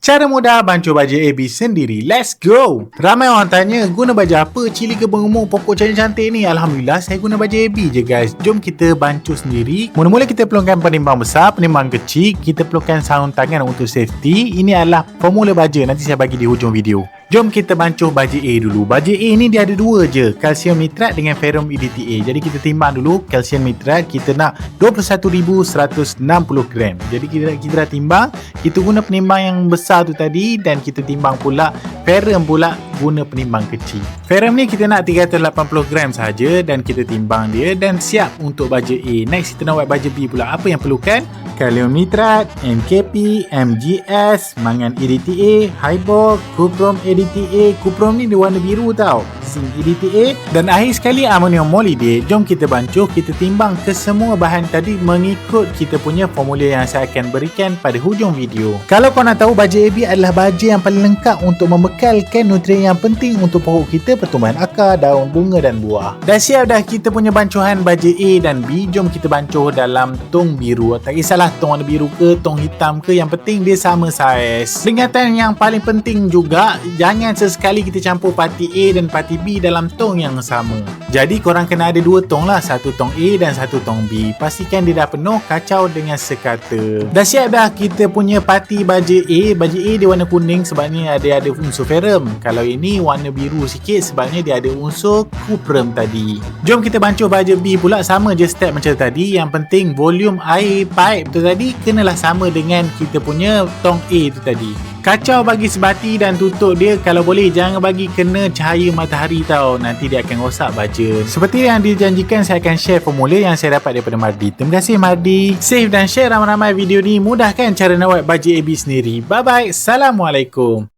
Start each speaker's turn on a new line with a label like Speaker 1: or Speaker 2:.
Speaker 1: Cara mudah bancuh baja AB sendiri. Let's go! Ramai orang tanya, guna baja apa cili ke berumur pokok cantik-cantik ni? Alhamdulillah, saya guna baja AB je guys. Jom kita bancuh sendiri. Mula-mula kita perlukan penimbang besar, penimbang kecil. Kita perlukan sarung tangan untuk safety. Ini adalah formula baja, nanti saya bagi di hujung video. Jom kita bancuh baja A dulu. Baja A ni dia ada dua je, kalsium nitrat dengan ferrum EDTA. Jadi kita timbang dulu kalsium nitrat, kita nak 21,160 gram. Jadi kita dah timbang, kita guna penimbang yang besar tu tadi, dan kita timbang pula ferrum pula guna penimbang kecil. Ferrum ni kita nak 380 gram saja dan kita timbang dia dan siap untuk baja A. Next kita nak buat baja B pula. Apa yang perlukan? Kalium nitrat, MKP, MGS, mangan EDTA, Hybor, kuprom EDTA. Kuprom ni dia warna biru tau. Zinc EDTA dan akhir sekali amonium molybdate. Jom kita bancuh, kita timbang kesemua bahan tadi mengikut kita punya formula yang saya akan berikan pada hujung video. Kalau kau nak tahu, baja AB adalah baja yang paling lengkap untuk membekalkan nutrien yang penting untuk pokok kita, pertumbuhan akar, daun, bunga dan buah. Dah siap dah kita punya bancuhan baja A dan B. Jom kita bancuh dalam tong biru. Tak kisahlah tong warna biru ke, tong hitam ke, yang penting dia sama saiz. Peringatan yang paling penting juga, jangan sesekali kita campur parti A dan parti B dalam tong yang sama. Jadi korang kena ada dua tong lah, satu tong A dan satu tong B. Pastikan dia dah penuh, kacau dengan sekata. Dah siap dah kita punya parti baja A. Baja A dia warna kuning sebabnya dia ada unsur ferrum. Kalau ini warna biru sikit sebabnya dia ada unsur kuprum tadi. Jom kita bancuh baja B pula, sama je step macam tadi. Yang penting volume air pipe tu tadi kenalah sama dengan kita punya tong A tu tadi. Kacau bagi sebati dan tutup dia. Kalau boleh jangan bagi kena cahaya matahari tau, nanti dia akan rosak baja. Seperti yang dijanjikan, saya akan share formula yang saya dapat daripada Mardi. Terima kasih Mardi. Save dan share ramai-ramai video ni. Mudahkan cara nak buat baja AB sendiri. Bye bye. Assalamualaikum.